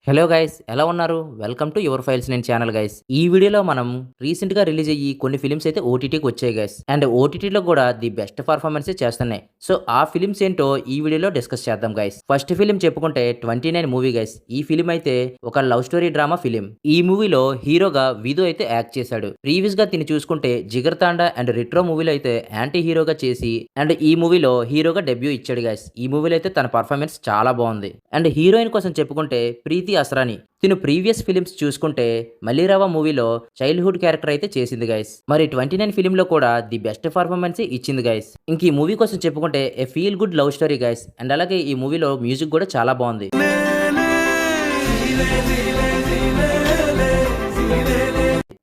Hello guys, ఎలా ఉన్నారు? Welcome to your files నేను ఛానల్ గైస్. ఈ వీడియోలో మనం రీసెంట్ గా రిలీజ్ అయ్యి కొన్ని ఫిలిమ్స్ అయితే ఓటీటీకి వచ్చాయి గైస్. అండ్ ఓటీటీలో కూడా ది బెస్ట్ పర్ఫార్మెన్స్ చేస్తున్నాయి. సో ఆ ఫిలిమ్స్ ఏంటో ఈ వీడియోలో డిస్కస్ చేద్దాం గైస్. ఫస్ట్ ఫిలిం చెప్పుకుంటే 29 మూవీ గైస్. ఈ ఫిలిం అయితే ఒక లవ్ స్టోరీ డ్రామా ఫిలిం. ఈ మూవీలో హీరోగా విధు అయితే యాక్ట్ చేశాడు. ప్రీవియస్ గా తిని చూసుకుంటే జిగర్ తాండా అండ్ రిట్రో మూవీలో అయితే యాంటీ హీరోగా చేసి అండ్ ఈ మూవీలో హీరోగా డెబ్యూ ఇచ్చాడు గైస్. ఈ మూవీలో అయితే తన పర్ఫార్మెన్స్ చాలా బాగుంది. అండ్ హీరోయిన్ కోసం చెప్పుకుంటే ప్రీతి అస్రాని. తిను ప్రీవియస్ ఫిలిమ్స్ చూసుకుంటే మల్లీరావా మూవీలో చైల్డ్హుడ్ క్యారెక్టర్ అయితే చేసింది గైస్. మరి 29 ఫిలింలో కూడా ది బెస్ట్ పర్ఫార్మెన్స్ ఇచ్చింది గైస్. ఇంక ఈ మూవీ కోసం చెప్పుకుంటే a feel good love story guys. And అలాగే ఈ మూవీలో మ్యూజిక్ కూడా చాలా బాగుంది.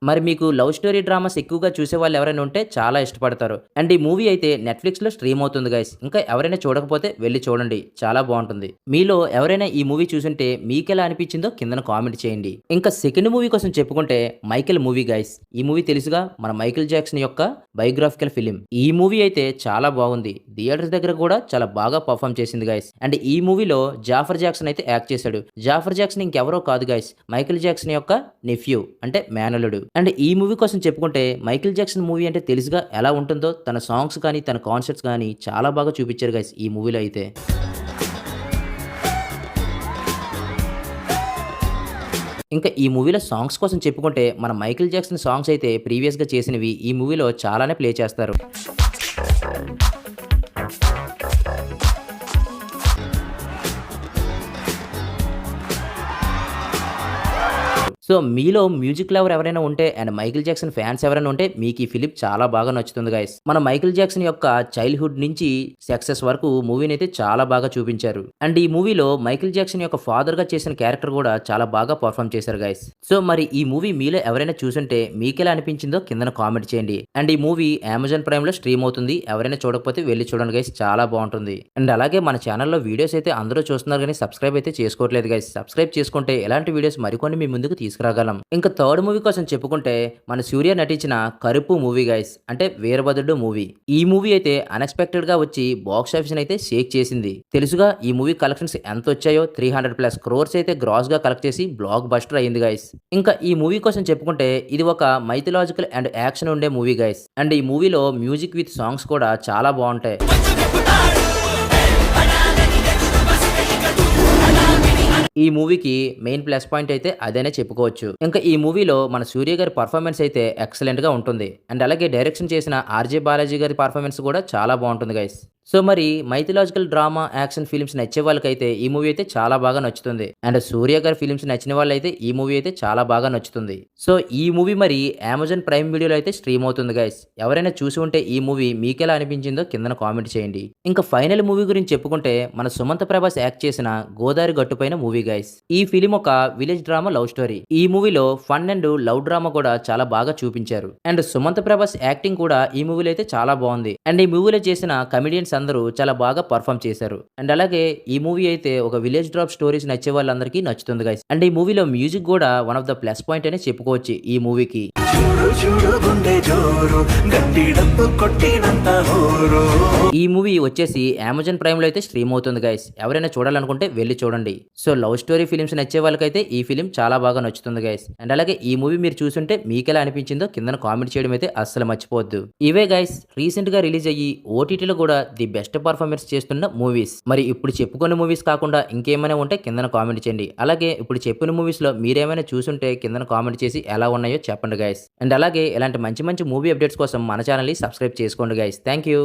మరి మీకు లవ్ స్టోరీ డ్రామాస్ ఎక్కువగా చూసే వాళ్ళు ఎవరైనా ఉంటే చాలా ఇష్టపడతారు. అండ్ ఈ మూవీ అయితే నెట్ఫ్లిక్స్ లో స్ట్రీమ్ అవుతుంది గైస్. ఇంకా ఎవరైనా చూడకపోతే వెళ్ళి చూడండి, చాలా బాగుంటుంది. మీలో ఎవరైనా ఈ మూవీ చూసుంటే మీకు ఎలా అనిపించిందో కింద కామెంట్ చేయండి. ఇంకా సెకండ్ మూవీ కోసం చెప్పుకుంటే మైకేల్ మూవీ గైస్. ఈ మూవీ తెలుసుగా, మన మైకేల్ జాక్సన్ యొక్క బయోగ్రాఫికల్ ఫిలిం. ఈ మూవీ అయితే చాలా బాగుంది. థియేటర్స్ దగ్గర కూడా చాలా బాగా పర్ఫామ్ చేసింది గైస్. అండ్ ఈ మూవీలో జాఫర్ జాక్సన్ అయితే యాక్ట్ చేశాడు. జాఫర్ జాక్సన్ ఇంకెవరో కాదు గైస్, మైకేల్ జాక్సన్ యొక్క నెఫ్యూ అంటే మేనలుడు. అండ్ ఈ మూవీ కోసం చెప్పుకుంటే మైకేల్ జాక్సన్ మూవీ అంటే తెలుసుగా ఎలా ఉంటుందో, తన సాంగ్స్ కానీ తన కాన్సర్ట్స్ కానీ చాలా బాగా చూపించారు గైస్ ఈ మూవీలో అయితే. ఇంకా ఈ మూవీలో సాంగ్స్ కోసం చెప్పుకుంటే మన మైకేల్ జాక్సన్ సాంగ్స్ అయితే ప్రీవియస్గా చేసినవి ఈ మూవీలో చాలానే ప్లే చేస్తారు. సో మీలో మ్యూజిక్ లవర్ ఎవరైనా ఉంటే అండ్ మైకేల్ జాక్సన్ ఫ్యాన్స్ ఎవరైనా ఉంటే మీకు ఈ ఫిలిం చాలా బాగా నచ్చుతుంది గైస్. మన మైకేల్ జాక్సన్ యొక్క చైల్డ్హుడ్ నుంచి సక్సెస్ వరకు మూవీని అయితే చాలా బాగా చూపించారు. అండ్ ఈ మూవీలో మైకేల్ జాక్సన్ యొక్క ఫాదర్ గా చేసిన క్యారెక్టర్ కూడా చాలా బాగా పర్ఫామ్ చేశారు గైస్. సో మరి ఈ మూవీ మీలో ఎవరైనా చూసుంటే మీకు ఎలా అనిపించిందో కింద కామెంట్ చేయండి. అండ్ ఈ మూవీ అమెజాన్ ప్రైమ్ లో స్ట్రీమ్ అవుతుంది. ఎవరైనా చూడకపోతే వెళ్ళి చూడండి గైస్, చాలా బాగుంటుంది. అండ్ అలాగే మన ఛానల్లో వీడియోస్ అయితే అందరూ చూస్తున్నారు కానీ సబ్స్క్రైబ్ అయితే చేసుకోవట్లేదు గైస్. సబ్స్క్రైబ్ చేసుకుంటే ఎలాంటి వీడియోస్ మరికొన్ని మీ ముందుకు తీసుకురాగలం. ఇంకా థర్డ్ మూవీ కోసం చెప్పుకుంటే మన సూర్య నటించిన కరుపు మూవీ గైస్, అంటే వీరభద్రుడు మూవీ. ఈ మూవీ అయితే అన్ఎక్స్పెక్టెడ్ గా వచ్చి బాక్స్ ఆఫీస్ అయితే షేక్ చేసింది. తెలుసుగా ఈ మూవీ కలెక్షన్స్ ఎంత వచ్చాయో, 300+ క్రోర్స్ అయితే గ్రాస్ గా కలెక్ట్ చేసి బ్లాక్ బస్టర్ అయింది గైస్. ఇంకా ఈ మూవీ కోసం చెప్పుకుంటే ఇది ఒక మైథలాజికల్ అండ్ యాక్షన్ ఉండే మూవీ గైస్. అండ్ ఈ మూవీలో మ్యూజిక్ విత్ సాంగ్స్ కూడా చాలా బాగుంటాయి. ఈ మూవీకి మెయిన్ ప్లస్ పాయింట్ అయితే అదేనే చెప్పుకోవచ్చు. ఇంకా ఈ మూవీలో మన సూర్య గారి పర్ఫార్మెన్స్ అయితే ఎక్సలెంట్ గా ఉంటుంది. అండ్ అలాగే డైరెక్షన్ చేసిన ఆర్జే బాలాజీ గారి పర్ఫార్మెన్స్ కూడా చాలా బాగుంటుంది గైస్. సో మరి మైథలాజికల్ డ్రామా యాక్షన్ ఫిల్మ్స్ నచ్చే వాళ్ళకైతే ఈ మూవీ అయితే చాలా బాగా నచ్చుతుంది. అండ్ సూర్య గారి ఫిల్మ్స్ నచ్చిన వాళ్ళైతే ఈ మూవీ అయితే చాలా బాగా నచ్చుతుంది. సో ఈ మూవీ మరి అమెజాన్ ప్రైమ్ వీడియోలో అయితే స్ట్రీమ్ అవుతుంది గైస్. ఎవరైనా చూసి ఉంటే ఈ మూవీ మీకెలా అనిపించిందో కింద కామెంట్ చేయండి. ఇంకా ఫైనల్ మూవీ గురించి చెప్పుకుంటే మన సుమంత ప్రభాస్ యాక్ట్ చేసిన గోదావరి గట్టుపైన మూవీ గైస్. ఈ ఫిలిం ఒక విలేజ్ డ్రామా లవ్ స్టోరీ. ఈ మూవీలో ఫన్ అండ్ లవ్ డ్రామా కూడా చాలా బాగా చూపించారు. అండ్ సుమంత ప్రభాస్ యాక్టింగ్ కూడా ఈ మూవీలో అయితే చాలా బాగుంది. అండ్ ఈ మూవీలో చేసిన కమెడియన్స్ అందరూ చాలా బాగా పర్ఫామ్ చేశారు. అండ్ అలాగే ఈ మూవీ అయితే ఒక విలేజ్ డ్రాప్ స్టోరీస్ నచ్చే వాళ్ళందరికీ నచ్చుతుంది గైస్. అండ్ ఈ మూవీలో మ్యూజిక్ కూడా one of the plus point అనే చెప్పుకోవచ్చు ఈ మూవీకి. ఈ మూవీ వచ్చేసి అమెజాన్ ప్రైమ్ లో అయితే స్ట్రీమ్ అవుతుంది గైస్. ఎవరైనా చూడాలనుకుంటే వెళ్ళి చూడండి. సో లవ్ స్టోరీ ఫిలిమ్స్ నచ్చే వాళ్ళకైతే ఈ ఫిలిం చాలా బాగా నచ్చుతుంది గైస్. అండ్ అలాగే ఈ మూవీ మీరు చూసుంటే మీకు ఎలా అనిపించిందో కింద కామెంట్ చేయడం అయితే అస్సలు మర్చిపోవద్దు. ఇవే గైస్ రీసెంట్ గా రిలీజ్ అయ్యి ఓటీటీలో కూడా ది బెస్ట్ పర్ఫార్మెన్స్ చేస్తున్న మూవీస్. మరి ఇప్పుడు చెప్పుకున్న మూవీస్ కాకుండా ఇంకేమైనా ఉంటే కింద కామెంట్ చేయండి. అలాగే ఇప్పుడు చెప్పిన మూవీస్ లో మీరేమైనా చూసుంటే కింద కామెంట్ చేసి ఎలా ఉన్నాయో చెప్పండి గైస్. అండ్ అలాగే ఇలాంటి మంచి మంచి మూవీ అప్డేట్స్ కోసం మన ఛానల్ ని సబ్స్క్రైబ్ చేసుకోండి గైస్. Thank you.